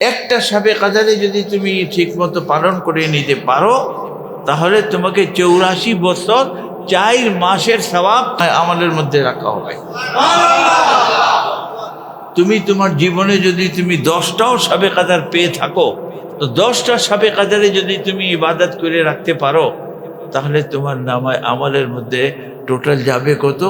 একটা শবে কদরে যদি তুমি ঠিকমতো পালন করে নিতে পারো তাহলে তোমাকে 84 বছর 4 মাসের সওয়াব আমলের মধ্যে রাখা হবে। তুমি তোমার জীবনে যদি তুমি 10টাও শবে কদর পেয়ে থাকো তো 10টা শবে কদরে যদি তুমি ইবাদত করে রাখতে পারো তাহলে তোমার নামায় আমলের মধ্যে টোটাল যাবে কত?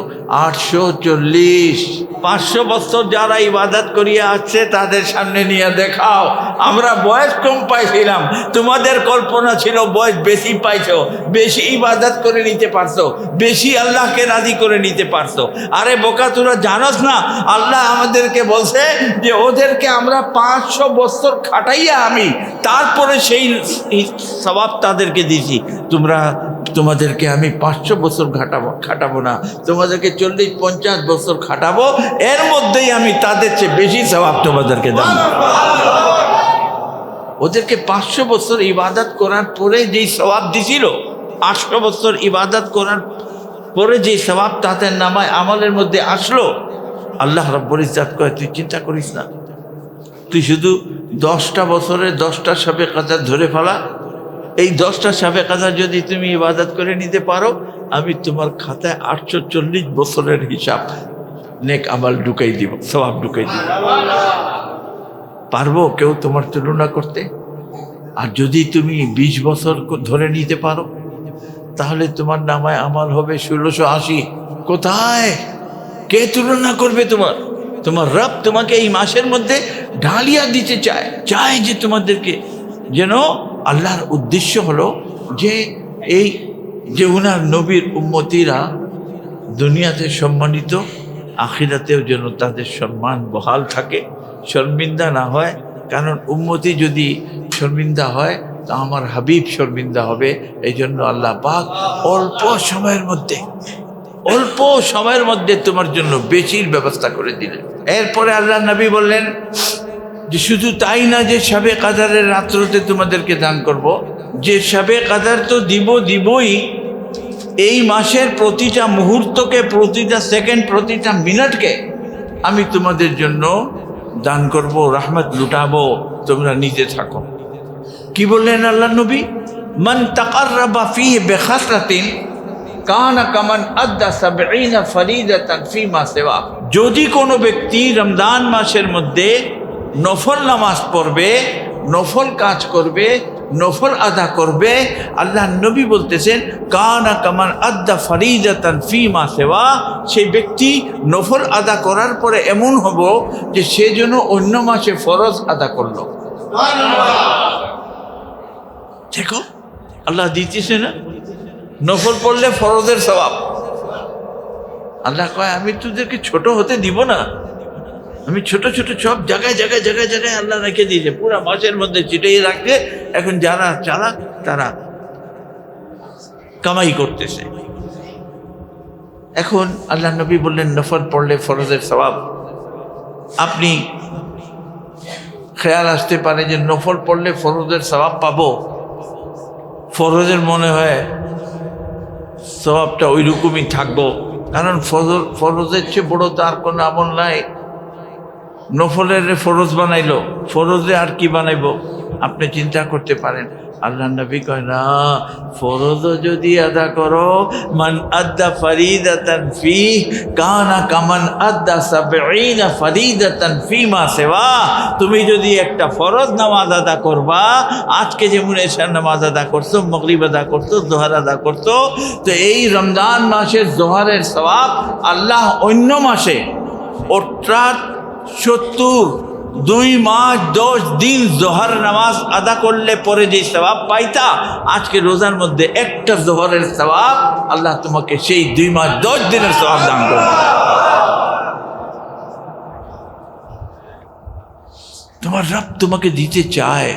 840। 500 বছর যারা ইবাদত করিয়া আসছে তাদের সামনে নিয়ে দেখাও আমরা বয়স কম পাইছিলাম, তোমাদের কল্পনা ছিল বয়স বেশি পাইছো, বেশি ইবাদত করে নিতে পারছো, বেশি আল্লাহকে রাজি করে নিতে পারছো। আরে বোকা, তোরা জানোস না আল্লাহ আমাদেরকে বলছে যে ওদেরকে আমরা 500 বছর খাটাইয়া আমি তারপরে সেই সওয়াব তাদেরকে দিছি। তোমাদেরকে আমি 500 বছর খাটাবো না, তোমাদেরকে 40-50 বছর খাটাবো, এর মধ্যেই আমি তাদের চেয়ে বেশি সওয়াব তোমাদেরকে দেব। ওদেরকে 500 বছর ইবাদত করার পরে যেই সওয়াব দিছিল, 800 বছর ইবাদত করার পরে যেই সওয়াব তাদের নামায় আমলের মধ্যে আসলো, আল্লাহ রাব্বুল ইজ্জত কয় তুই চিন্তা করিস না, তুই শুধু 10টা বছরে 10টা শবে কদর ধরে ফেলা। এই 10টা শবে কদর যদি তুমি ইবাদত করে নিতে পারো আমি তোমার খাতায় 840 বছরের হিসাব নেক আমল ঢুকাই দিব, সওয়াব ঢুকাই দিব। পারবো কেউ তোমার তুলনা করতে? আর যদি তুমি 20 বছর ধরে নিতে পারো তাহলে তোমার নামায় আমল হবে 1680। কোথায় কে তুলনা করবে? তোমার রব তোমাকে এই মাসের মধ্যে ঢালিয়া দিতে চায় যে তোমাদেরকে যেন আল্লাহর উদ্দেশ্য হলো যে এই যে উনার নবীর উম্মতিরা দুনিয়াতে সম্মানিত, আখিরাতেও যেন তাদের সম্মান বহাল থাকে, শর্মিন্দা না হয়। কারণ উম্মতি যদি শর্মিন্দা হয় তা আমার হাবিব শর্মিন্দা হবে। এই জন্য আল্লাহ পাক অল্প সময়ের মধ্যে তোমার জন্য বেশির ব্যবস্থা করে দিলেন। এরপরে আল্লাহ নবী বললেন যে শুধু তাই না যে শবে কদরের রাত্রতে তোমাদেরকে দান করব, যে শবে কদর তো দিবই, এই মাসের প্রতিটা মুহূর্তকে, প্রতিটা সেকেন্ড, প্রতিটা মিনিটকে আমি তোমাদের জন্য দান করব, রহমত লুটাবো, তোমরা নিতে থাকো। কি বললেন আল্লাহ নবী? মান তাকাররাবা ফীহি বিখাসরাতিন কানা কামান আদ্দা 70 ফরিদাতান ফীমা সিওয়া। যদি কোনো ব্যক্তি রমজান মাসের মধ্যে নফল নামাজ পড়বে, নফল কাজ করবে, নফল আদা করবে, আল্লাহ নবী বলতেছেন কানা কামান আদ্দা ফরিদাতান ফীমা সিওয়া, সেই ব্যক্তি নফল আদা করার পরে এমন হব যে সে যেন অন্য মাসে ফরজ আদা করলো। দেখো আল্লাহ দিতেছে না, নফল পড়লে ফরজের সওয়াব। আল্লাহ কয় আমি তোদেরকে ছোট হতে দিব না, আমি ছোট ছোট সব জায়গায় আল্লাহ রেখে দিয়েছে, পুরো মাসের মধ্যে চিটিয়ে রাখতে। এখন যারা চালাক তারা কামাই করতেছে। এখন আল্লাহ নবী বললেন নফল পড়লে ফরজের সওয়াব। আপনি খেয়াল আসতে পারে যে নফল পড়লে ফরজের সওয়াব পাবো, ফরজের মনে হয় সওয়াবটা ওই রকমই থাকবো, কারণ ফরজের চেয়ে বড় তো আর কোনো আমল নাই। নফলের ফরজ বানাইলো, ফরজে আর কি বানাইবো? আপনি চিন্তা করতে পারেন। আল্লাহ নবী কয় না, ফরজও যদি আদা করো, মান আদ্দা ফরিদাতান ফি কানা কামান আদ্দা 70 ফরিদাতান ফীমা সিওয়া। তুমি যদি একটা ফরজ নামাজ আদা করবা, আজকে যেমন এশার নামাজ আদা করছো, মাগরিব আদা করছো, যোহর আদা করছো, তো এই রমজান মাসের যোহরের সওয়াব আল্লাহ অন্য মাসে 2 মাস 10 দিন যোহর নামাজ আদা করলে পরে যে সওয়াব পাইতা, আজকে রোজার মধ্যে একটা যোহরের সওয়াব আল্লাহ তোমাকে সেই 2 মাস 10 দিনের সওয়াব দান করবে। তোমার রব তোমাকে দিতে চায়,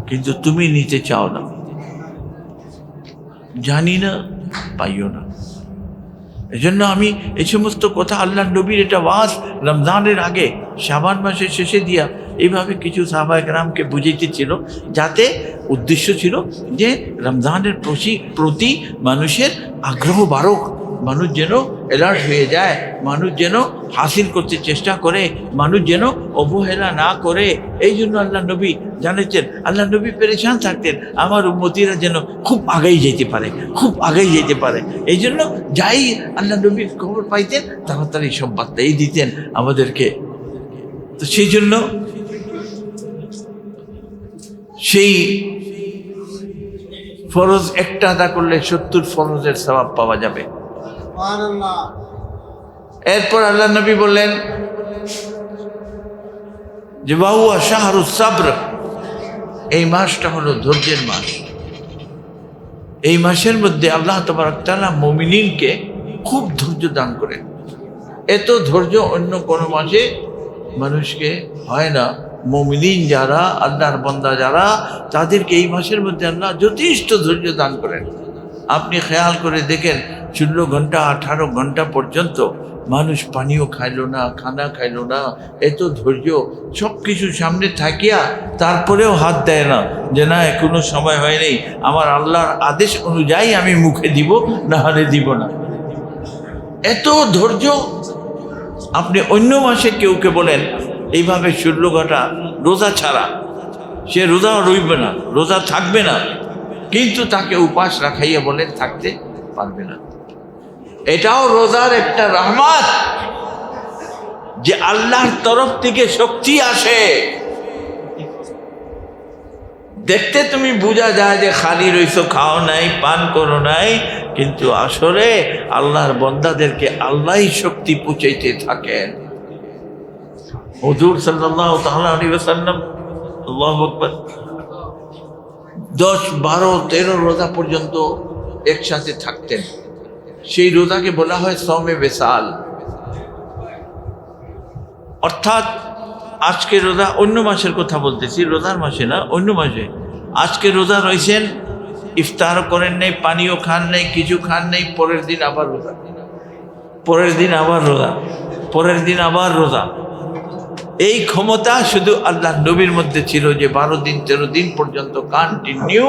কিন্তু তুমি নিতে চাও না। জানি না, পাইও না। এই জন্য আমি এই সমস্ত কথা আল্লাহ নবীর এটা ওয়াজ রমজানের আগে শাবান মাসের শেষে দিয়া এইভাবে কিছু সাহাবায়ে কেরামকে বুঝাইতেছিল, যাতে উদ্দেশ্য ছিল যে রমজানের প্রতি মানুষের আগ্রহ বাড়ুক, মানুষ যেন অ্যালার্ট হয়ে যায়, মানুষ যেন হাসিল করতে চেষ্টা করে, মানুষ যেন অবহেলা না করে। এই জন্য আল্লাহ নবী জানেছেন, আল্লাহ নবী পেরেশান থাকতেন আমার উম্মতিরা যেন খুব আগেই যেতে পারে, খুব আগেই যেতে পারে। এই জন্য যাই আল্লাহ নবীর খবর পাইতেন তাড়াতাড়ি সব বার্তাই দিতেন আমাদেরকে। তো সেই জন্য সেই ফরজ একটা আদা করলে 70 ফরজের সওয়াব পাওয়া যাবে। এরপর আল্লাহ নবী বললেন যে ওয়াহুয়া শাহরুস সাবর, এই মাসটা হলো ধৈর্যের মাস। এই মাসের মধ্যে আল্লাহ তাবারক তাআলা মুমিনিনকে খুব ধৈর্য দান করেন। এত ধৈর্য অন্য কোনো মাসে মানুষকে হয় না। মুমিনিন যারা, আল্লাহর বান্দা যারা, তাদেরকে এই মাসের মধ্যে আল্লাহ যথেষ্ট ধৈর্য দান করেন। আপনি খেয়াল করে দেখেন 16 ঘন্টা 18 ঘন্টা পর্যন্ত মানুষ পানিও খাইল না, খানা খাইল না, এত ধৈর্য। সব কিছু সামনে থাকিয়া তারপরেও হাত দেয় না যে না এখনো সময় হয়নি, আমার আল্লাহর আদেশ অনুযায়ী আমি মুখে দিব, না হলে দিব না। এত ধৈর্য। আপনি অন্য মাসে কেউকে বলেন এইভাবে 16 ঘন্টা রোজা ছাড়া, সে রোজা রইবে না, রোজা থাকবে না, কিন্তু তাকে উপাস রাখাইয়া বলেন থাকতে পারবে না। এটাও রোজার একটা রহমত যে আল্লাহর তরফ থেকে শক্তি আসে। দেখতে তুমি বোঝা যায় যে খালি রইছো, খাও নাই, পান করো নাই, কিন্তু আসলে আল্লাহর বান্দাদেরকে আল্লাহই শক্তি পৌঁছাইতে থাকেন। হুজুর সাল্লাল্লাহু তাআলা আলাইহি ওয়াসাল্লাম, আল্লাহু আকবার, 10, 12, 13 রোজা পর্যন্ত একসাথে থাকতেন। সেই রোজাকে বলা হয় সওমে বেসাল। অর্থাৎ আজকে রোজা, অন্য মাসের কথা বলতেছি, রোজার মাসে না, অন্য মাসে। আজকে রোজা রয়েছেন, ইফতারও করেন নাই, পানিও খান নাই, কিছু খান নাই, পরের দিন আবার রোজা, পরের দিন আবার রোজা, পরের দিন আবার রোজা। এই ক্ষমতা শুধু আল্লাহ নবীর মধ্যে ছিল যে 12 দিন 13 দিন পর্যন্ত কন্টিনিউ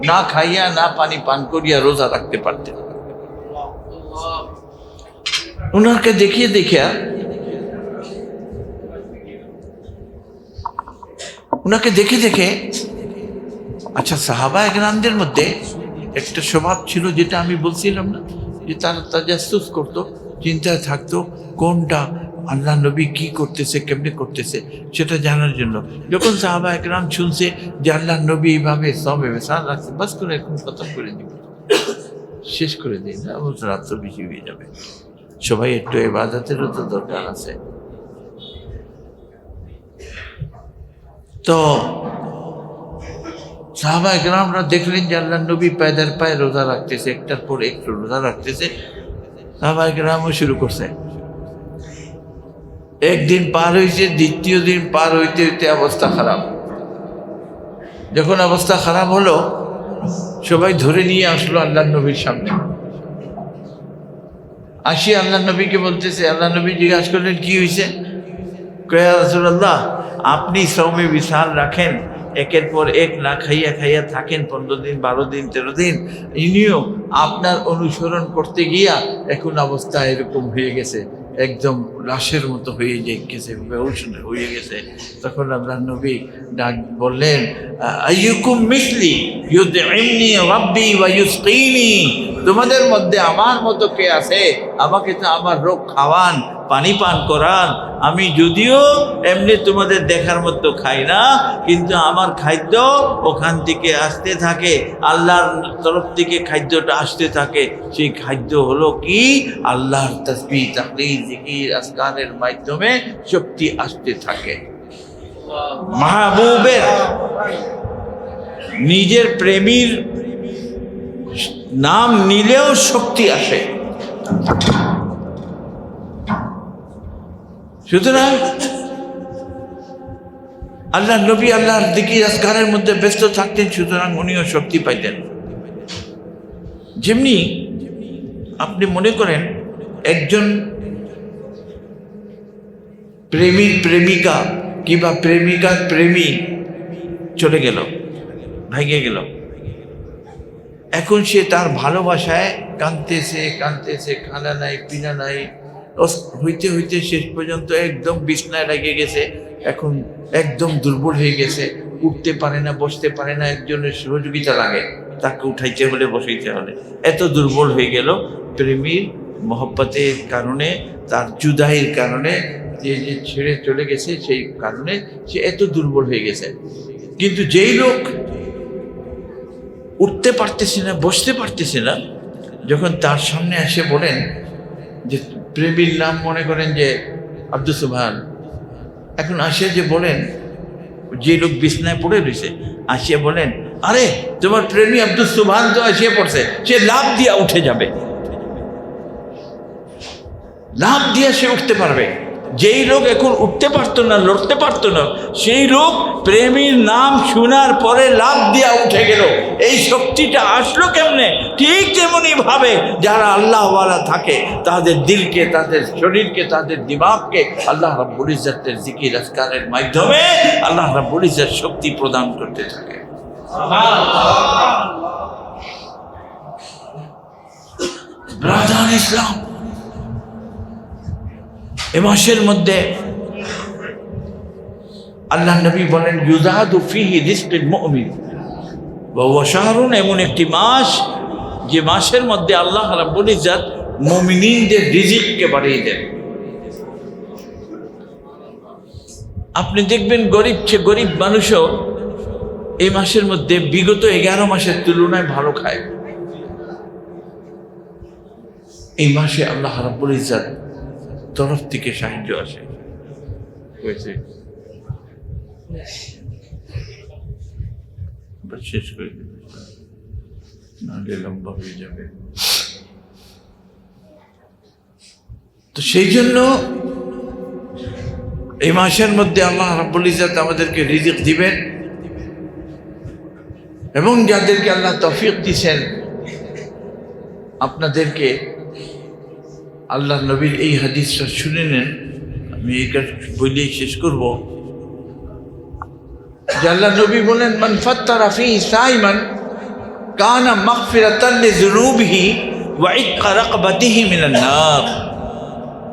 না খাইয়া না পানি পান করিয়া রোজা রাখতে পারতেন। ওনাকে দেখিয়ে দেখিয়া, ওনাকে দেখে দেখে, আচ্ছা সাহাবা একরামদের মধ্যে একটা স্বভাব ছিল যেটা আমি বলছিলাম না, যে তারা তাজাসসুস করতো, চিন্তায় থাকতো কোনটা আল্লাহ নবী কি করতেছে, কেমনে করতেছে সেটা জানার জন্য। যখন সাহাবা একরাম শুনছে যে আল্লাহ নবী এইভাবে সওমে বেসাল রাখছে, বাস করে এখন খতম করে দিব, শেষ করে দিই না, রাত তো বেশি হয়ে যাবে, সবাই একটু ইবাদতেরও তো দরকার আছে। তো সাহাবা একরামরা দেখলেন যে আল্লাহ নবী পায়দার পায়ে রোজা রাখতেছে, একটার পর একটু রোজা রাখতেছে। সাহাবা একরামও শুরু করছে। একদিন পার হয়েছে, দ্বিতীয় দিন পার হইতে হইতে অবস্থা খারাপ। যখন অবস্থা খারাপ হলো, সবাই ধরে নিয়ে আসলো আল্লাহ নবীর সামনে। আসি আল্লাহ নবীকে বলতেছে, আল্লাহ নবী জিজ্ঞাসা করলেন কি হয়েছে? কয়া রাসূলুল্লাহ, আপনি সওমে বিসাল রাখেন, একের পর এক না খাইয়া খাইয়া থাকেন 15 দিন 12 দিন 13 দিন, ইনিও আপনার অনুসরণ করতে গিয়া এখন অবস্থা এরকম হয়ে গেছে, একদম লাশের মতো হয়ে গেছে, হয়ে গেছে। তখন আল্লাহ নবী ডাক বললেন, আইয়ুকুম মিসলি ইউদঈমনি রাব্বি ওয়া ইউসকিনি, তোমাদের মধ্যে আমার মতো কে আছে? আমাকে তো আমার রোগ খাওয়ান, পানি পান করান। আমি যদিও এমনি তোমাদের দেখার মতো খাই না, কিন্তু আমার খাদ্য ওখান থেকে আসতে থাকে, আল্লাহর তরফ থেকে খাদ্যটা আসতে থাকে। সেই খাদ্য হলো কি? আল্লাহর তাসবিহ, তাহলিল, জিকির, আজকারের মাধ্যমে শক্তি আসতে থাকে। মাহবুবের, নিজের প্রেমীর নাম নিলেও শক্তি আসে। সুতরাং আল্লাহ নবী আল্লাহর জিকির আজকারের মধ্যে ব্যস্ত থাকতেন, সুতরাং উনিও শক্তি পাইতেন। যেমনি আপনি মনে করেন একজন প্রেমীর প্রেমিকা কিংবা প্রেমিকার প্রেমী চলে গেল, ভাইগে গেল, এখন সে তার ভালোবাসায় কাঁদতেছে কাঁদতেছে, খানা নাই পিনা নাই, হইতে হইতে শেষ পর্যন্ত একদম বিছনায় লেগে গেছে। এখন একদম দুর্বল হয়ে গেছে, উঠতে পারে না, বসতে পারে না, একজনের সহযোগিতা লাগে তাকে উঠাইতে হলে বসাইতে হলে। এত দুর্বল হয়ে গেল প্রেমীর মহব্বতের কারণে, তার জুদাইয়ের কারণে, যে যে ছেড়ে চলে গেছে সেই কারণে সে এত দুর্বল হয়ে গেছে। কিন্তু যেই লোক উঠতে পারতেছে না, বসতে পারতেছে না, যখন তার সামনে এসে বলেন যে প্রেমীর নাম মনে করেন যে আব্দুল সুবহান, এখন আসে যে বলেন, যে লোক বিছনায় পড়ে রয়েছে আসিয়া বলেন, আরে তোমার প্রেমী আব্দুল সুবহান তো আসিয়া পড়ছে, সে লাফ দিয়া উঠে যাবে, লাফ দিয়া সে উঠতে পারবে। যেই লোক এখন উঠতে পারতো না, লড়তে পারতো না, সেই লোক প্রেমীর নাম শোনার পরে লাফ দিয়া উঠে গেল। এই শক্তিটা আসলো কেমনে? ঠিক তেমনি ভাবে যারা আল্লাহওয়ালা থাকে তাদের দিলকে, তাদের শরীরকে, তাদের দিমাগকে আল্লাহ রাব্বুল ইজ্জতের জিকির আজকারের মাধ্যমে আল্লাহ রাব্বুল ইজ্জত শক্তি প্রদান করতে থাকে। ব্রাদার ইসলাম, এ মাসের মধ্যে আল্লাহ নবী বলেন ইউজাদু ফিহি রিজকুল মুমিন ওয়া হুয়া শাহরুন, এমন একটি মাস যে মাসের মধ্যে আল্লাহ রাব্বুল ইজ্জত মুমিনদের রিজিককে বাড়িয়ে দেন। আপনি দেখবেন গরিব মানুষও এই মাসের মধ্যে বিগত 11 মাসের তুলনায় ভালো খায়। এই মাসে আল্লাহ রাব্বুল ইজ্জত তরফ থেকে সাহায্য আসে। শেষ করে নাহলে লম্বা হয়ে যাবে। তো সেই জন্য এই মাসের মধ্যে আল্লাহ রাব্বুল ইজ্জত আমাদেরকে রিজিক দিবেন, এবং যাদেরকে আল্লাহ তৌফিক দিয়েছেন আপনাদেরকে, আল্লাহ নবীর এই হাদিসটা শুনে নেন। আমি এই কাজ বলেই শেষ করব যে আল্লাহ নবী বলেন, মান ফাত্তারা ফিহি সাইমান কানা মাগফিরাতান লিযুনুবিহি ওয়া ইতকা রাকবাতিহি মিনান নার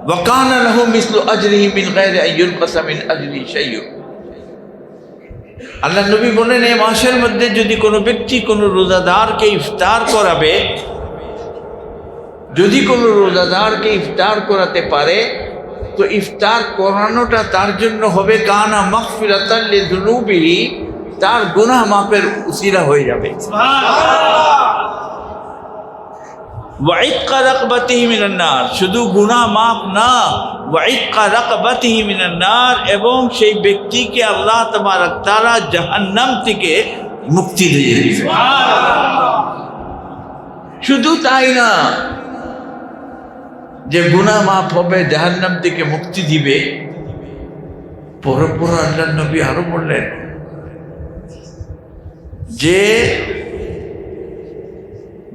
ওয়া কানা লাহু মিসলু আজরিহি মিন গায়রি আন ইউনকাসা মিন আজরি শাইউন। আল্লাহ নবী বলেন, এই মাসের মধ্যে যদি কোনো ব্যক্তি কোনো রোজাদারকে ইফতার করাবে, যদি কোনো রোজাদারকে ইফতার করাতে পারে, তো ইফতার করানোটা তার জন্য হবে কানা মাগফিরাতান লিযুনুবিহি, তার গুনাহ মাফের উসিলা হয়ে যাবে। ওয়া ইতকা রাকবাতিহি মিনান নার, শুধু গুনাহ মাফ না, ওয়া ইতকা রাকবাতিহি মিনান নার, এবং সেই ব্যক্তিকে আল্লাহ তাবারক তাআলা জাহান্নাম থেকে মুক্তি দিয়ে দিবেন। শুধু তাই না, যে গুনাহ মাফ হবে, জাহান্নাম থেকে মুক্তি দিবে, পরপর আল্লাহ নবী আরো বললেন যে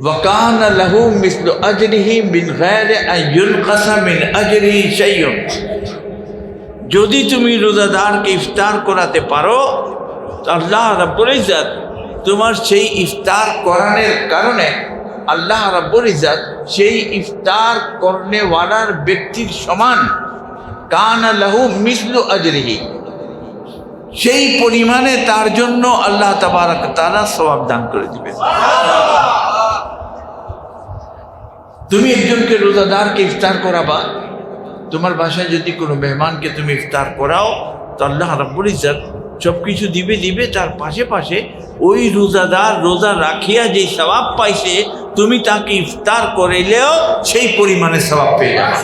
ওয়াকানা লাহু মিসলু আজরিহি মিন গায়রি আন ইউনকাসা মিন আজরিহি শাইউন। যদি তুমি রোজাদারকে ইফতার করাতে পারো, তো আল্লাহ রাব্বুল ইজ্জত তোমার সেই ইফতার করানোর কারণে আল্লাহ রাব্বুল ইজ্জত সেই ইফতার করনেওয়ালার ব্যক্তির সমান, কানা লাহু মিসলু আজরিহি, সেই পরিমাণে তার জন্য আল্লাহ তাবারক তাআলা সওয়াব দান করে দিবেন। তুমি একজনকে রোজাদারকে ইফতার করাবা, তোমার বাসায় যদি কোনো মেহমানকে তুমি ইফতার করাও, তো আল্লাহ রাব্বুল ইজ্জত সব কিছু দিবে, তার পাশে পাশে ওই রোজাদার রোজা রাখিয়া যেই সওয়াব পাইছে, তুমি তাকে ইফতার করাইলেও সেই পরিমাণে সওয়াব পেয়ে যাবে।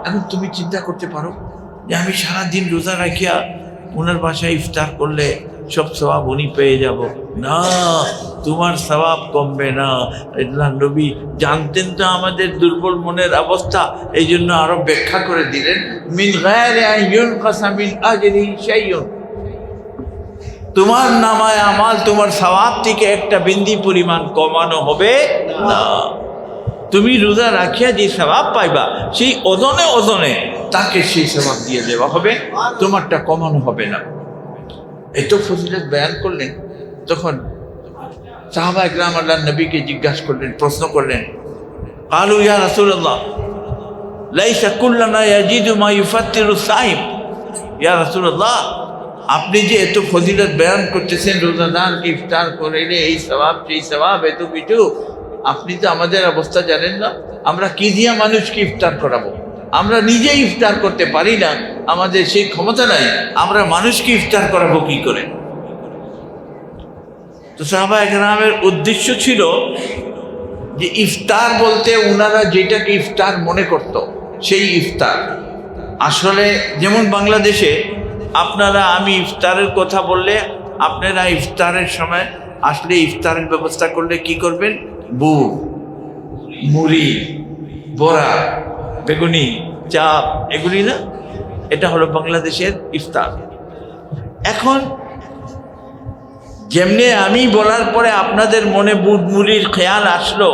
এখন তুমি চিন্তা করতে পারো যে আমি সারাদিন রোজা রাখিয়া ওনার বাসায় ইফতার করলে সব সওয়াব উনি পেয়ে যাব। না, তোমার সওয়াব কমবে না। আল্লাহ নবী জানতেন তো আমাদের দুর্বল মনের অবস্থা, এই জন্য আরো ব্যাখ্যা করে দিলেন, মিন গায়রি আন ইউনকাসা মিন আজরিহি শাইউন, তোমার নামায় আমাল, তোমার সওয়াব থেকে একটা বিন্দু পরিমাণ কমানো হবে না। তুমি রোজা রাখিয়া যে সওয়াব পাইবা, সেই ওজনে তাকে সেই সওয়াব দিয়ে দেওয়া হবে, তোমারটা কমানো হবে না। এত ফজিলত বয়ান করলেন, তখন সাহাবা একরাম আল্লাহর নবীকে জিজ্ঞাসা করলেন, প্রশ্ন করলেন, ক্বালু ইয়া রাসূলুল্লাহ লাইসা কুল্লুনা ইয়াজিদু মা ইউফাত্তিরু সাইম। ইয়া রাসূলুল্লাহ, আপনি যে এত ফজিলত বয়ান করতেছেন, রোজাদারকে ইফতার করাইলে এই সওয়াব সেই সওয়াব এত কিছু, আপনি তো আমাদের অবস্থা জানেন না। আমরা কি দিয়া মানুষকে ইফতার করাবো? আমরা নিজেই ইফতার করতে পারি না, আমাদের সেই ক্ষমতা নাই, আমরা মানুষকে ইফতার করাবো কি করে? তো সাহাবা একরামের উদ্দেশ্য ছিল যে ইফতার বলতে ওনারা যেটাকে ইফতার মনে করত সেই ইফতার। আসলে যেমন বাংলাদেশে আপনারা আমি ইফতারের কথা বললে, আপনারা ইফতারের সময় আসলে ইফতারের ব্যবস্থা করলে কি করবেন? বুট, মুড়ি, বড়া, বেগুনি, চাপ, এগুলি না? এটা হলো বাংলাদেশের ইফতার। এখন যেমনি আমি বলার পরে আপনাদের মনে বুট মুড়ির খেয়াল আসলো,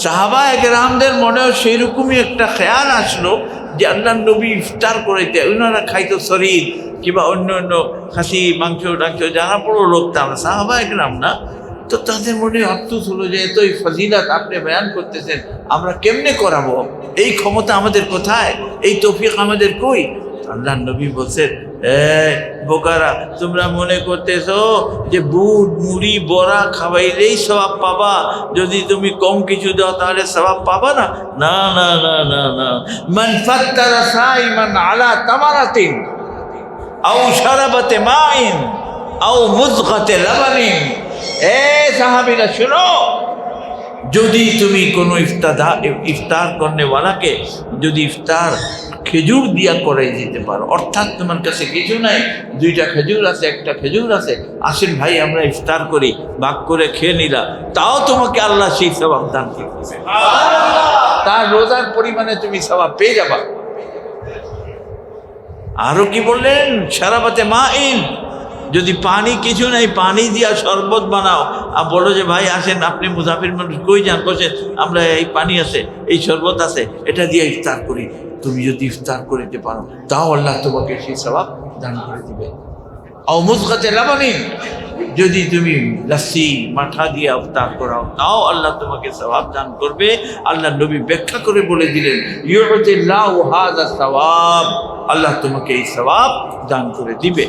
সাহাবা একরামদের মনেও সেইরকমই একটা খেয়াল আসলো যে আল্লাহ নবী ইফতার করাইতে, ওনারা খাইতো শরীর কিংবা অন্য অন্য খাসি মাংস টাংস, যারা বড় লোক তারা সাহাবা একরাম না, তো তাদের মনে আফসোস হলো যে এতই ফজিলত আপনি বয়ান করতেছেন, আমরা কেমনে করাবো? এই ক্ষমতা আমাদের কোথায়? এই তৌফিক আমাদের কই? আল্লাহ নবী বলছেন, বোকারা, তোমরা মনে করতেছো যে বুট মুড়ি বড়া খাওয়াইলেই সওয়াব পাবা, যদি তুমি কম কিছু দাও তাহলে সওয়াব পাবা না? না না না না না, মান ফাত্তারা সাইমান আলা তামারাতিন আও শারাবাতে মাইন আও মুযগাতে লাবানিন। সাহাবীরা শুনো, যদি তুমি কোনো ইফতার করনেওয়ালাকে যদি ইফতার খেজুর দিয়া করে দিতে পারো, অর্থাৎ তোমার কাছে কিছু নাই, 2টা খেজুর আছে, 1টা খেজুর আছে, আসেন ভাই আমরা ইফতার করি, ভাগ করে খেয়ে নিলা, তাও তোমাকে আল্লাহ সেই সওয়াব দান করতেছে, তার রোজার পরিমাণে তুমি সওয়াব পেয়ে যাবা। আরো কি বললেন? শারাবাতে মাইন, যদি পানি কিছু নাই, পানি দিয়া শরবত বানাও আর বলো যে ভাই আসেন, আপনি মুসাফির মানুষ, কই যান, বসেন, আমরা এই পানি আছে, এই শরবত আছে, এটা দিয়ে ইফতার করি। তুমি যদি ইফতার করিতে পারো তাও আল্লাহ তোমাকে সেই সওয়াব দান করে দিবে। আও মুযগাতে লাবানিন, যদি তুমি লস্যি মাঠা দিয়ে ইফতার করাও তাও আল্লাহ তোমাকে সওয়াব দান করবে। আল্লাহ নবী ব্যাখ্যা করে বলে দিলেন, ইউতিল্লাহু হাযা সওয়াব, আল্লাহ তোমাকে এই সওয়াব দান করে দিবে।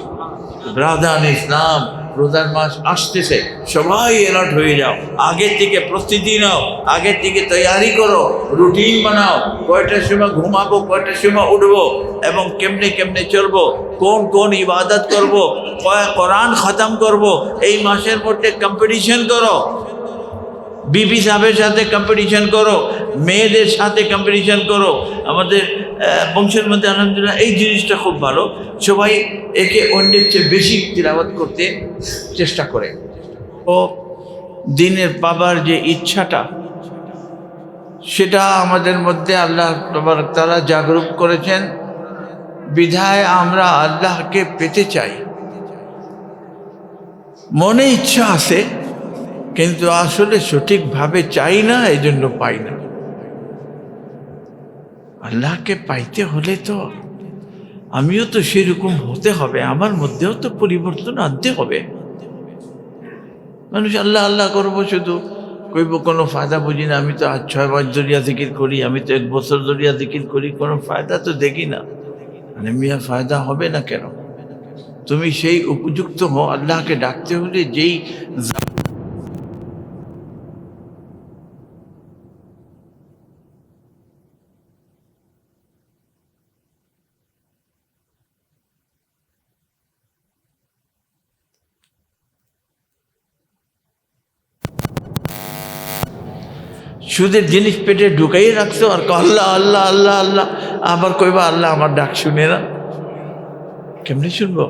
ব্রাদান ইসলাম, রোজার মাস আসতেছে, সবাই অ্যালার্ট হয়ে যাও, আগের থেকে প্রস্তুতি নাও, আগের থেকে তৈয়ারি করো, রুটিন বানাও, কয়টার সময় ঘুমাবো, কয়টার সময় উঠবো, এবং কেমনে কেমনে চলবো, কোন কোন ইবাদত করবো, কোরআন খতম করব, এই মাসের মধ্যে কম্পিটিশন করো, বিবি সাহেবের সাথে কম্পিটিশন করো, মেয়েদের সাথে কম্পিটিশন করো। আমাদের বংশের মধ্যে আলহামদুলিল্লাহ এই জিনিসটা খুব ভালো, সবাই একে অন্যের চেয়ে বেশি তিলাওয়াত করতে চেষ্টা করে। ও দিনের পাবার যে ইচ্ছাটা, সেটা আমাদের মধ্যে আল্লাহ তাবারক তাআলা জাগরুক করেছেন, বিধায় আমরা আল্লাহকে পেতে চাই। মনে ইচ্ছা আছে কিন্তু আসলে সঠিকভাবে চাই না, এই জন্য পাই না। আল্লাহকে পাইতে হলে তো আমিও তো সেরকম হতে হবে, আমার মধ্যেও তো পরিবর্তন আনতে হবে। মানুষ আল্লাহ আল্লাহ করবো শুধু, কইব কোনো ফায়দা বুঝি না, আমি তো আজ 6 মাস জরিয়া জিকির করি, আমি তো 1 বছর জরিয়া জিকির করি, কোনো ফায়দা তো দেখি না। মানে মিয়া ফায়দা হবে না কেন? তুমি সেই উপযুক্ত হও, আল্লাহকে ডাকতে হলে যেই সুদের জিনিস পেটে ঢুকাই রাখছো আর আল্লাহ আল্লাহ আল্লাহ আল্লাহ, আবার কইবা আল্লাহ আমার ডাক শুনে না, কেমনে শুনবো?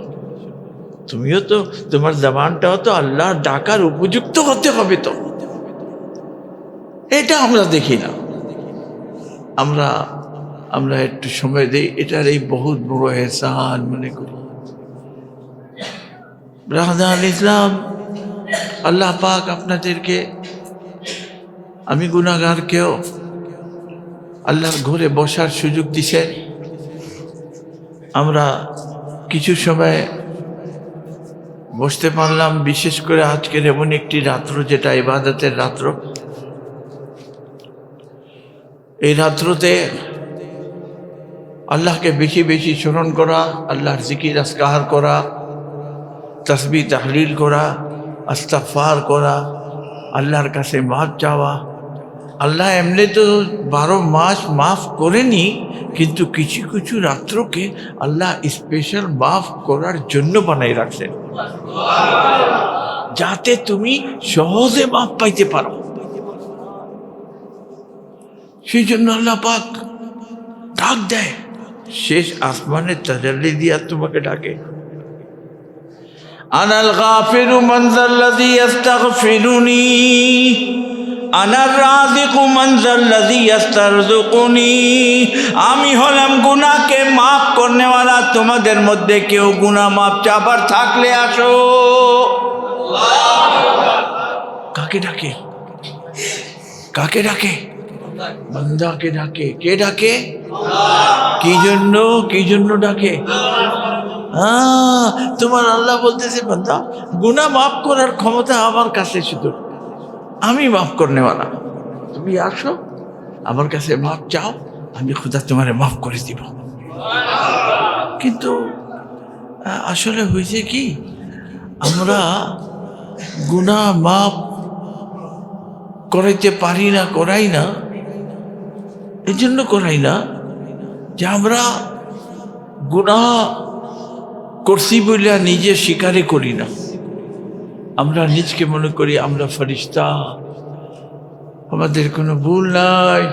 তুমিও তো, তোমার জবানটাও তো আল্লাহর ডাকার উপযুক্ত হতে হবে। তো এটা আমরা দেখি না, আমরা একটু সময় দিই, এটার এই বহুত বড় এহসান মনে করি। রাহদান ইসলাম, আল্লাহ পাক আপনাদেরকে, আমি গুনাহগারকেও আল্লাহর ঘরে বসার সুযোগ দিছেন। আমরা কিছু সময় বসতে পারলাম, বিশেষ করে আজকের এমন একটি রাত্র যেটা ইবাদতের রাত্র। এই রাত্রতে আল্লাহকে বেশি বেশি স্মরণ করা, আল্লাহর জিকির আসকার করা, তাসবিহ তাহলিল করা, ইস্তিগফার করা, আল্লাহর কাছে মাফ চাওয়া। আল্লাহ এমনি তো 12 মাস মাফ করেনি, কিন্তু কিছু কিছু রাত্রকে আল্লাহ স্পেশাল মাফ করার জন্য বানাই রাখছেন, যাতে তুমি সহজে মাফ পাইতে পারো। সেই জন্য আল্লাহ পাক ডাক দেয়, শেষ আসমানের তাজাল্লি দিয়া তোমাকে ডাকে, আনাল গাফিরু মান যাল্লাযী ইস্তাগফিরুনি, আনার রাযিকু মান যাল্লাযী ইস্তারযুকুনি। আমি হলাম গুনাহকে মাফ করনেওয়ালা। তোমাদের মধ্যে কেউ গুনাহ মাফ চাবার থাকলে আসো। কাকে ডাকে? কাকে ডাকে? বান্দাকে ডাকে। কে ডাকে? কি জন্য ডাকে? তোমার আল্লাহ বলতেছে, বান্দা গুনাহ মাফ করার ক্ষমতা আমার কাছে, শুধু আমি মাফ করনেওয়ালা। তুমি আসো আমার কাছে, মাফ চাও, আমি খুদা তোমারে মাফ করে দিব। কিন্তু আসলে হয়েছে কি, আমরা গুনাহ মাফ করাইতে পারি না, করাই না। এই জন্য করাই না যে আমরা গুনাহ করছি বলে নিজে স্বীকারই করি না। আমরা নিজকে মনে করি আমরা ফেরেশতা, আমাদের কোনো ভুল নাই।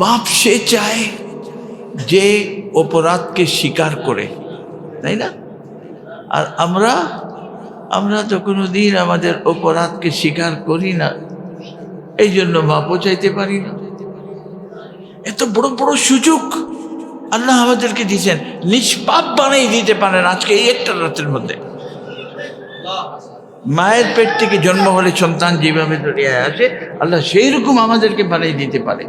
মাপ সে চায় যে অপরাধকে স্বীকার করে, তাই না? আর আমরা তো কোনোদিন আমাদের অপরাধকে স্বীকার করি না, এই জন্য মাপও চাইতে পারি না। এত বড় বড় সুযোগ আল্লাহ আমাদেরকে দিয়েছেন, নিষ্পাপ বানিয়ে দিতে পারেন আজকে এই একটা রাতের মধ্যে। মায়ের পেট থেকে জন্ম হলে সন্তান যেভাবে দুনিয়ায় আসে, আল্লাহ সেই রকম আমাদেরকে বানিয়ে দিতে পারে,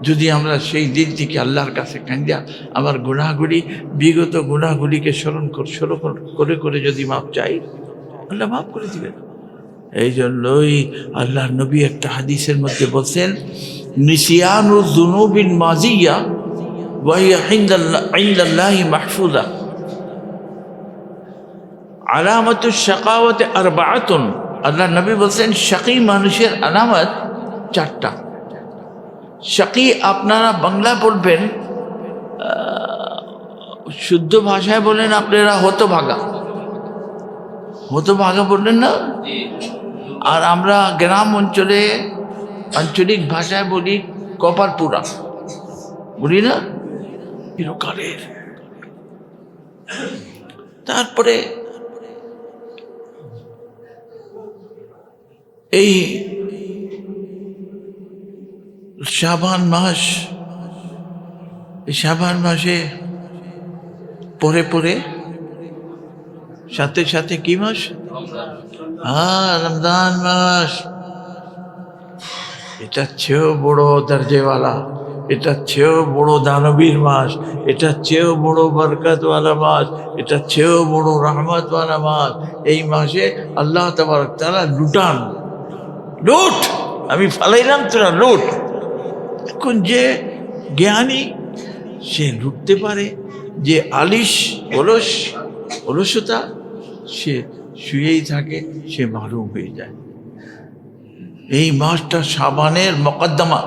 যদি আমরা সেই দিন থেকে আল্লাহর কাছে কান্দিয়া আমার গুনাহগুলি, বিগত গুনাহগুলিকে স্মরণ করে করে যদি মাপ চাই, আল্লাহ মাফ করে দিবেন। এই জন্যই আল্লাহ নবী একটা হাদিসের মধ্যে বলছেন, নিসিয়ানু যুনুবিন মাজিয়া ওয়া হিয়া ইনদাল্লাহি মাহফুজা, আলামাতু শাকাওয়াতি আরবাআতুন। আল্লাহ নবী বলছেন, শাকী মানুষের আলামত 4টা। শাকী আপনারা বাংলা বলবেন, শুদ্ধ ভাষায় বলেন আপনারা হতভাগা। হতভাগা বললেন না? আর আমরা গ্রাম অঞ্চলে আঞ্চলিক ভাষায় বলি কপারপুরা, বলি না? চিরকালের। তারপরে এই শাবান মাস, এই শাবান মাসে পরে পরে সাথে সাথে কি মাস? রমজান মাস। এটা চেয়েও বড় দরজেওয়ালা, এটা চেয়েও বড় দানবীর মাস, এটা চেয়েও বড় বরকতওয়ালা মাস, এটা চেয়েও বড় রহমতওয়ালা মাস। এই মাসে আল্লাহ তাবারক তাআলা লুটান, লুট, আমি ফালাইলাম তোরা লুট। এখন যে জ্ঞানী সে লুটতে পারে, যে আলিশ অলসতা সে শুয়েই থাকে, সে মারুম হয়ে যায়। এই মাসটা শাবানের মুকদ্দমা,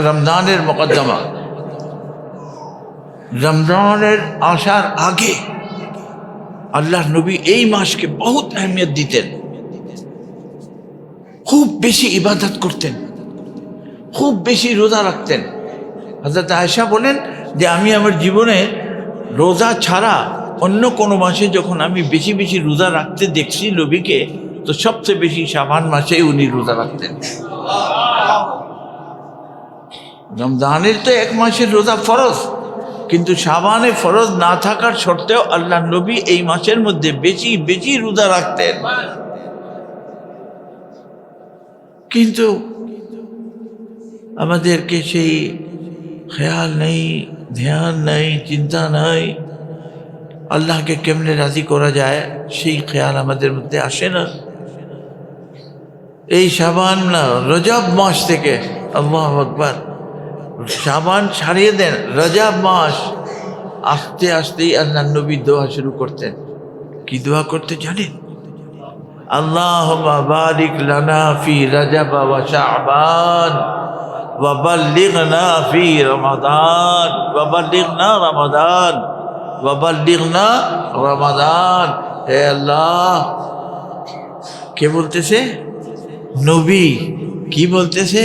রমজানের মুকদ্দমা। রমজানের আসার আগে আল্লাহ নবী এই মাসকে বহুত আহমিয়ত দিতেন, খুব বেশি ইবাদত করতেন, খুব বেশি রোজা রাখতেন। হযরত আয়েশা বলেন যে আমি আমার জীবনে রোজা ছাড়া অন্য কোনো মাসে যখন আমি বেশি বেশি রোজা রাখতে দেখছি নবীকে, তো সবচেয়ে বেশি শাবান মাসে উনি রোজা রাখতেন। রমজানের তো 1 মাসের রোজা ফরজ, কিন্তু শাবানে ফরজ না থাকার সত্ত্বেও আল্লাহ নবী এই মাসের মধ্যে বেশি বেশি রোজা রাখতেন। কিন্তু আমাদেরকে সেই খেয়াল নেই, ধ্যান নেই, চিন্তা নাই। আল্লাহকে কেমনে রাজি করা যায় সেই খেয়াল আমাদের মধ্যে আসে না। এই শাবান না, রজব মাস থেকে, আল্লাহু আকবার, শাবান ছাড়িয়ে দেন, রজব মাস আস্তে আস্তেই আল্লাহ নবী দোয়া শুরু করতেন। কি দোয়া করতে জানেন? আল্লাহুম্মা বারিক লানা ফি রজব ওয়া শাবান ওয়া বাল্লিগনা ফি রমাদান ওয়া বাল্লিগনা রমাদান ওয়া বাল্লিগনা রমাদান। হে আল্লাহ, কে বলতেছে? নবী। কি বলতেছে?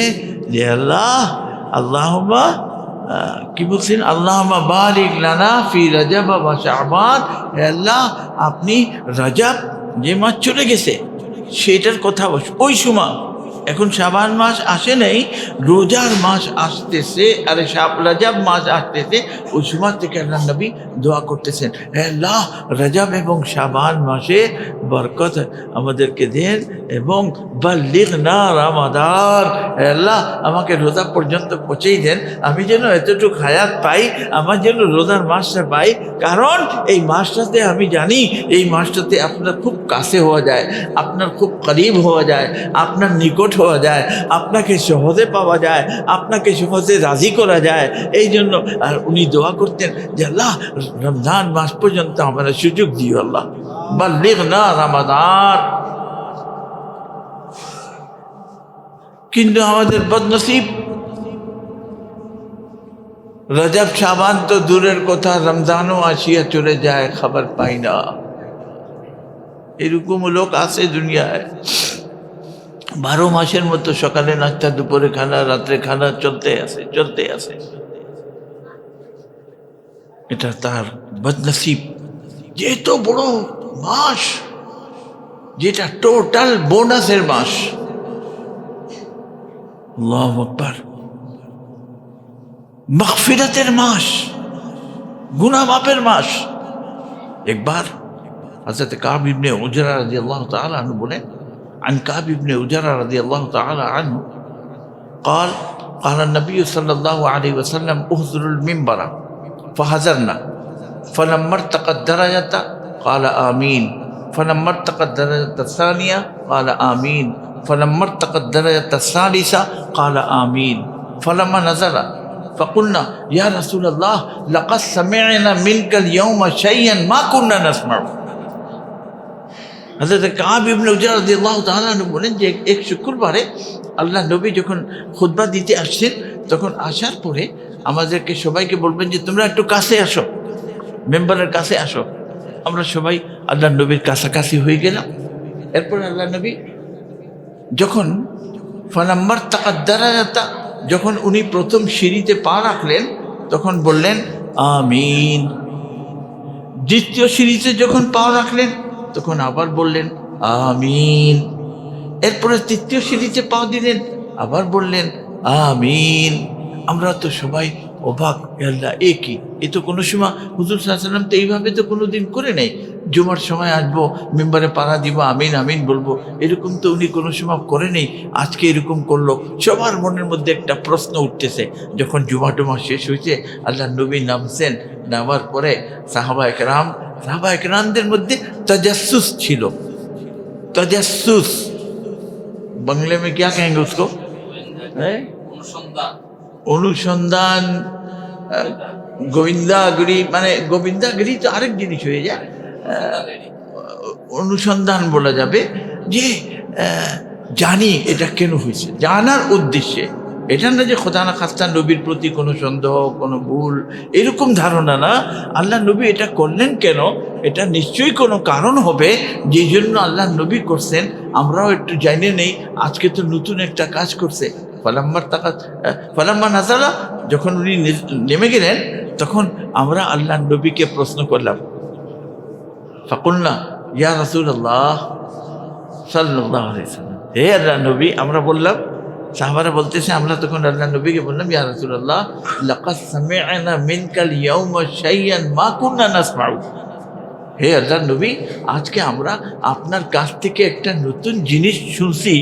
যে আল্লাহ, আল্লাহুম্মা কি বলছেন? আল্লাহুম্মা বারিক লানা ফি রজব ওয়া শাবান। হে আল্লাহ, আপনি রজব যে মাস চলে গেছে সেটার কথা ওই সময়, এখন শাবান মাস আসে নাই, রোজার মাস আসতেছে, আরে রজব মাস আসতেছে, ওই সময় থেকে আল্লাহ নবী দোয়া করতেছেন, হে আল্লাহ, রজব এবং শাবান মাসে বরকত আমাদেরকে দেন এবং বাল্লিগনা রমাদান। হে আল্লাহ, আমাকে রোজা পর্যন্ত পৌঁছেই দেন, আমি যেন এতটুকু হায়াত পাই, আমার যেন রোজার মাসটা পাই। কারণ এই মাসটাতে আমি জানি এই মাসটাতে আপনার খুব কাছে হওয়া যায়, আপনার খুব করিব হওয়া যায়, আপনার নিকট হওয়া যায়, আপনাকে সহজে পাওয়া যায়, আপনাকে সহজে রাজি করা যায়। এই জন্য আর উনি দোয়া করতেন যে আল্লাহ, রমজান মাস পর্যন্ত আমরা সুযোগ দিও, আল্লাহ বাল্লিগনা রমাদান। কিন্তু আমাদের বদনসিব, রজব শাবান তো দূরের কথা, রমজানও আসিয়া চলে যায়, খবর পাই না। এরকম লোক আছে দুনিয়ায়, 12 মাসের মতো সকালে নাস্তা, দুপুরে খানা, রাত্রে খানা চলতে আছে। এটা তার বদনসিব। যেহেতু বড় মাস, যেটা টোটাল বোনাসের মাস, আল্লাহু আকবার, মাগফিরাতের মাস, গুনাহ মাফের মাস। একবার হযরত কাব ইবনে উজরা রাদিয়াল্লাহু তাআলা আনহু বলেন, عن كعب بن عجرة رضي الله تعالى عنه قال قال النبي صلى الله عليه وسلم اهزروا المنبر فهزرنا فلما ارتقى الدرجة قال آمين فلما ارتقى الدرجة الثانية قال آمين فلما ارتقى الدرجة الثالثة قال آمين فلما نزل فقلنا يا رسول الله لقد سمعنا منك اليوم شيئا ما كنا نسمع। হযরত কাব ইবনে উজরা রাদিয়াল্লাহু তাআলা বলেন যে এক শুক্রবারে আল্লাহ নবী যখন খুতবা দিতে আসছেন, তখন আসার পরে আমাদেরকে সবাইকে বলবেন যে তোমরা একটু কাছে আসো, মেম্বারের কাছে আসো। আমরা সবাই আল্লাহ নবীর কাছাকাছি হয়ে গেলাম। এরপর আল্লাহ নবী যখন ফালাম্মার তাকাদ্দারাতা, যখন উনি প্রথম সিঁড়িতে পা রাখলেন, তখন বললেন আমিন। দ্বিতীয় সিঁড়িতে যখন পা রাখলেন, তখন আবার বললেন আমিন। এরপরে তৃতীয় সিঁড়িতে পা দিলেন, আবার বললেন আমিন। আমরা তো সবাই অবাক, আল্লাহ এ কি? এ তো কোনো সময় হুজুর সাল্লাল্লাহু আলাইহি ওয়াসাল্লাম তো এইভাবে তো কোনো দিন করে নাই। জুমার সময় আসবো, মেম্বারে পাড়া দিব, আমিন আমিন বলবো, এরকম তো উনি কোনো সময় করে নেই, আজকে এরকম করলো। সবার মনের মধ্যে একটা প্রশ্ন উঠতেছে। যখন জুমা টুমা শেষ হয়েছে, আল্লাহ নবী নামছেন, নামার পরে সাহাবা একরামদের মধ্যে তাজাসসুস ছিল। তাজাসসুস বাংলা में क्या कहेंगे उसको? অনুসন্ধান, গোবিন্দাগিরি, মানে গোবিন্দাগিরি তো আরেক জিনিস হয়ে যায়, অনুসন্ধান বলা যাবে যে জানি এটা কেন হয়েছে, জানার উদ্দেশ্যে। এটা না যে খোদা না খাস্তা নবীর প্রতি কোনো সন্দেহ, কোনো ভুল, এরকম ধারণা না। আল্লাহ নবী এটা করলেন কেন, এটা নিশ্চয়ই কোনো কারণ হবে, যেই জন্য আল্লাহ নবী করছেন। আমরাও একটু জানিয়ে নেই, আজকে তো নতুন একটা কাজ করছে। ফালাম্মা নাজালা, যখন উনি নেমে গেলেন, তখন আমরা আল্লাহ নবীকে প্রশ্ন করলাম, ফাকুলনা ইয়া রাসূলুল্লাহ সাল্লাল্লাহু আলাইহি ওয়াসাল্লাম, হে আল্লাহ নবী। আমরা বললাম, সাহাবারা বলতেছে, আমরা তখন আল্লাহ নবীকে বললাম, ইয়া রাসূলুল্লাহ লাকাদ সামি'না মিনকাল ইয়াওমা শাইয়ান মা কুননা নাসমাউ। হে আল্লাহর নবী, আজকে আমরা আপনার কাছ থেকে একটা নতুন জিনিস শুনছি,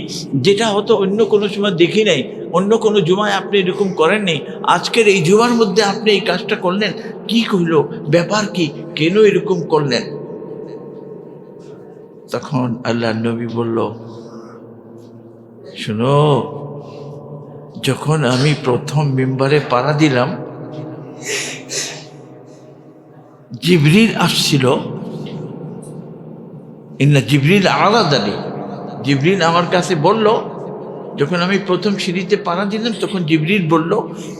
যেটা হয়তো অন্য কোনো সময় দেখি নাই, অন্য কোনো জুমায় আপনি এরকম করেননি, আজকের এই জুমার মধ্যে আপনি এই কাজটা করলেন, কি কইল, ব্যাপার কি, কেন এরকম করলেন? তখন আল্লাহর নবী বলল, শুনো, যখন আমি প্রথম মিম্বারে পাড়া দিলাম, জিবরিল আসছিল। ইন্না জিবরিল আলাদানি, জিবরিল আমার কাছে বলল, যখন আমি প্রথম সিঁড়িতে পাড়া দিলাম, তখন জিবরিল বলল,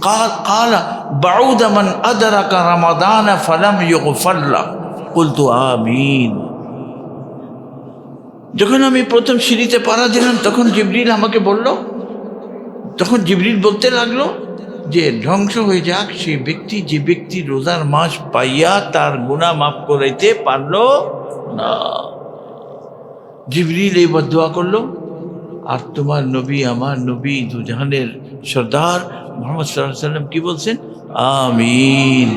কালা বাউদা মান আদরাকা রমাদান ফালাম ইউগফার লাহু, কুলতু আমিন। যখন আমি প্রথম সিঁড়িতে পাড়া দিলাম, তখন জিবরিল আমাকে বলল, তখন জিবরিল বলতে লাগলো যে ধ্বংস হয়ে যাক সেই ব্যক্তি, যে ব্যক্তি রোজার মাস পাইয়া তার গুনাহ মাফ করাইতে পারল না। জিবরিল এই বদদুয়া করলো, আর তোমার নবী, আমার নবী, দুজাহানের সর্দার মুহাম্মদ সাল্লাল্লাহু আলাইহি ওয়াসাল্লাম কি বলছেন? আমিন।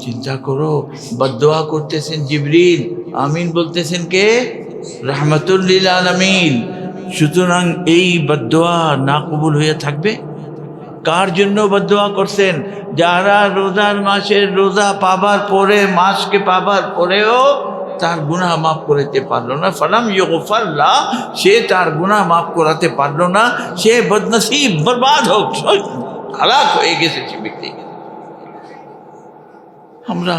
চিন্তা করো, বদদুয়া করতেছেন জিবরিল, আমিন বলতেছেন কে? রাহমাতুল লিল আলামিন। সুতরাং এই বদদুয়া না কবুল হয়ে থাকবে? কার জন্য বদদুয়া করছেন? যারা রোজার মাসের রোজা পাবার পরে, মাসকে পাবার পরেও তার গুনাহ মাফ করাতে পারলো না, ফালাম ইউগফার লাহু, সে তার গুনাহ মাফ করাতে পারলো না, সে বদনসিব, বরবাদ হোক, হালাক হয়ে গেছে সে ব্যক্তি। আমরা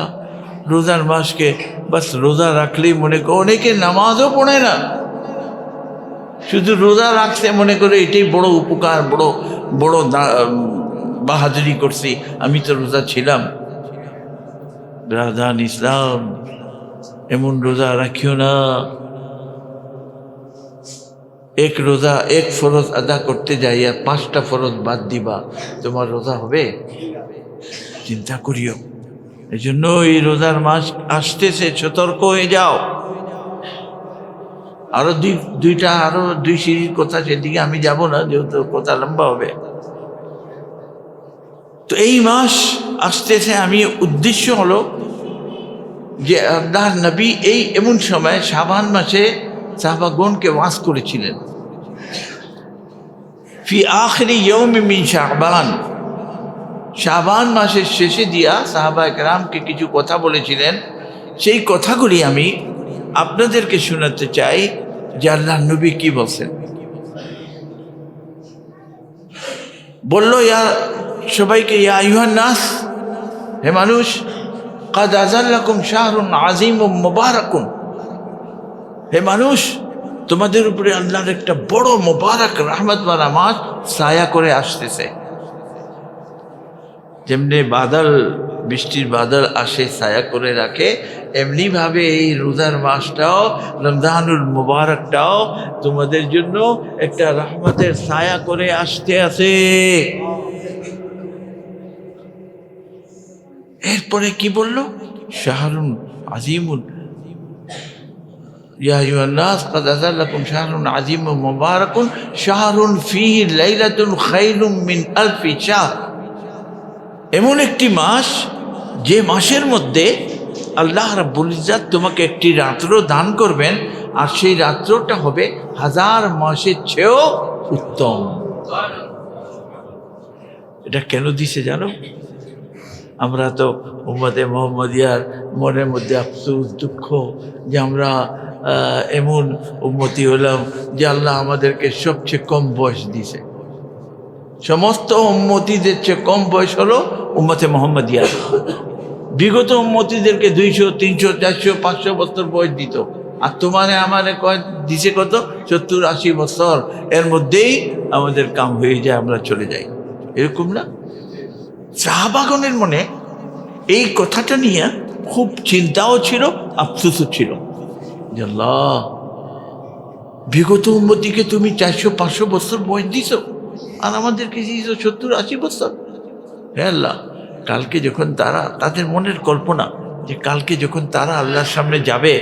রোজার মাসকে বাস রোজা রাখলেই মনে করে, অনেকে নামাজও পড়ে না, শুধু রোজা রাখছে মনে করে এটাই বড় উপকার, বড় বড় বাহাদুরি করছি, আমি তো রোজা ছিলাম। ব্রাদান ইসলাম, এমন রোজা রাখিও না। এক রোজা, এক ফরজ আদা করতে যাইয়া 5টা ফরজ বাদ দিবা, তোমার রোজা হবে? চিন্তা করিও। এই জন্য এই রোজার মাস আসতেছে, সতর্ক হয়ে যাও। আরো দুই সিঁড়ির কথা, সেদিকে আমি যাব না, যেহেতু কথা লম্বা হবে। তো এই মাস আসতেছে, আমি উদ্দেশ্য হলো যে আল্লাহর নবী এই এমন সময় শাবান মাসে সাহাবাগণকে ওয়াজ করেছিলেন। ফি আখিরি ইয়াউমি মিন শাবান, শাবান মাসের শেষে দিয়া সাহাবা কেরামকে কিছু কথা বলেছিলেন। সেই কথাগুলি আমি আপনাদেরকে শোনাতে চাই যে আল্লাহর নবী কি বলছেন। বলল, ইয়া সবাইকে, ইয়া আইয়ুহান নাস, হে মানুষ, কাদ আযাল্লাকুম শাহরুন আযীমুম মুবারাকুন, হে মানুষ, তোমাদের উপরে আল্লাহর একটা বড় মোবারক রহমতওয়ালা মাস ছায়া করে আসতেছে। যেমনি বাদল, বৃষ্টির বাদল আসে ছায়া করে রাখে, এমনিভাবে এই রোজার মাসটাও, রমজানুল মুবারকটাও তোমাদের জন্য একটা রহমতের ছায়া করে আসতে আছে। এরপরে কি বলল? শাহরুন আজিমুন, ইয়া আইয়ুহান নাস কাদ আযাল্লাকুম শাহরুন আযীমুম মুবারাকুন শাহরুন ফীহি লাইলাতুন খায়রুম মিন আলফি শাহর। এমন একটি মাস, যে মাসের মধ্যে আল্লাহ রাব্বুল ইজ্জত তোমাকে একটি রাত্র দান করবেন, আর সেই রাত্রটা হবে 1000 মাসের চেয়েও উত্তম। এটা কেন দিছে জানো? আমরা তো উম্মতে মুহাম্মাদিয়ার মনের মধ্যে আফসোস, দুঃখ যে আমরা এমন উম্মতি হলাম যে আল্লাহ আমাদেরকে সবচেয়ে কম বয়স দিয়েছে। সমস্ত উম্মতিদের চেয়ে কম বয়স হলো উম্মতে মুহাম্মাদিয়ার। বিগত উম্মতিদেরকে 200, 300, 400, 500 বছর বয়স দিত, আর তোমারে আমারে দিছে কত? 70, 80 বছর। এর মধ্যেই আমাদের কাম হয়ে যায়, আমরা চলে যাই। এরকম না? সাহাবাগণের মনে এই কথাটা নিয়ে খুব চিন্তাও ছিল, আফসোসও ছিল যে আল্লাহ, বিগত উম্মতিকে তুমি 400-500 বছর বয়স দিছ, আর আমাদেরকে দিয়েছ 70-80 বছর। হ্যাঁ আল্লাহ, কালকে যখন তারা, তাদের মনের কল্পনা যে কালকে যখন তারা আল্লাহর সামনে যাবে,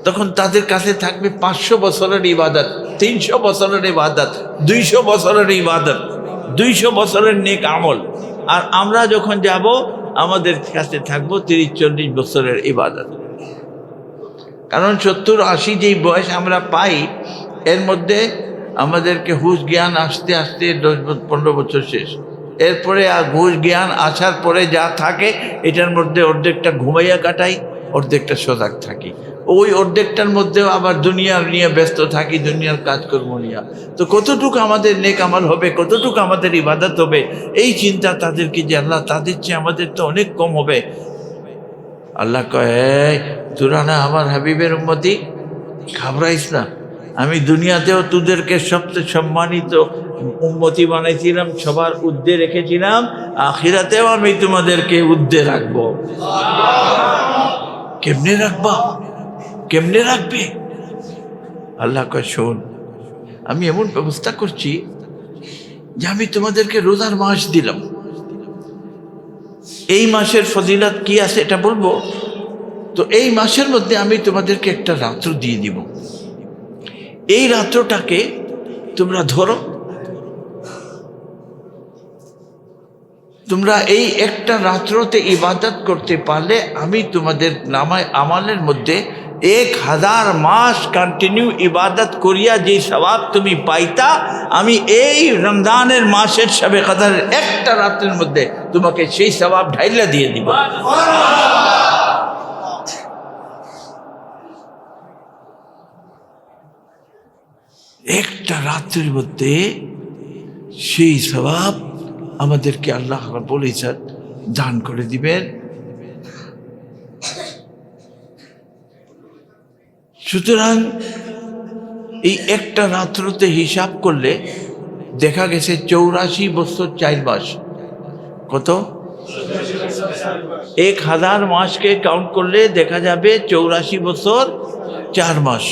তখন তাদের কাছে থাকবে 500 বছরের ইবাদত, 300 বছরের ইবাদত, 200 বছরের ইবাদত, 200 বছরের নেক আমল। আর আমরা যখন যাব, আমাদের কাছে থাকবো 30-40 বছরের ইবাদত। কারণ 70-80 যেই বয়স আমরা পাই, এর মধ্যে আমাদেরকে হুঁশ জ্ঞান আসতে আসতে 10-15 বছর শেষ। এরপরে আর হুঁশ জ্ঞান আসার পরে যা থাকে এটার মধ্যে অর্ধেকটা ঘুমাইয়া কাটাই, অর্ধেকটা সজাগ থাকি। ওই অর্ধেকটার মধ্যেও আবার দুনিয়ার নিয়ে ব্যস্ত থাকি, দুনিয়ার কাজকর্ম নিয়ে। তো কতটুকু আমাদের নেক আমল হবে, কতটুকু আমাদের ইবাদত হবে, এই চিন্তা তাদেরকে যে আল্লাহ তাদের চেয়ে আমাদের তো অনেক কম হবে। আল্লাহ কয়, তোরা না আমার হাবিবের উম্মতি, ঘাবড়াইস না। আমি দুনিয়াতেও তোদেরকে সবচেয়ে সম্মানিত উম্মতি বানাইছিলাম, সবার ঊর্ধ্বে রেখেছিলাম, আখিরাতেও আমি তোমাদেরকে ঊর্ধ্বে রাখবো। কেমনে রাখবা, কেমনে রাখবে? আল্লাহ কয়, শোন, আমি এমন ব্যবস্থা করছি যে আমি তোমাদেরকে রোজার মাস দিলাম। এই মাসের ফজিলত কি আছে এটা বলবো। তো এই মাসের মধ্যে আমি তোমাদেরকে একটা রাত্র দিয়ে দিব। এই রাত্রটাকে তোমরা ধরো, তোমরা এই একটা রাত্রতে ইবাদত করতে পারলে আমি তোমাদের নামায় আমালের মধ্যে 1000 মাস কন্টিনিউ ইবাদত করিয়া যে সওয়াব তুমি পাইতা, আমি এই রমজানের মাসের শবে কদরের একটা রাতের মধ্যে তোমাকে সেই সওয়াব ঢাইলা দিয়ে দিব। একটা রাতের মধ্যে সেই সওয়াব আমাদেরকে আল্লাহ বলেছেন দান করে দিবেন। সুতরাং এই একটা রাত্রতে হিসাব করলে দেখা গেছে 84 বছর 4 মাস। কত? 1000 মাসকে কাউন্ট করলে দেখা যাবে 84 বছর 4 মাস।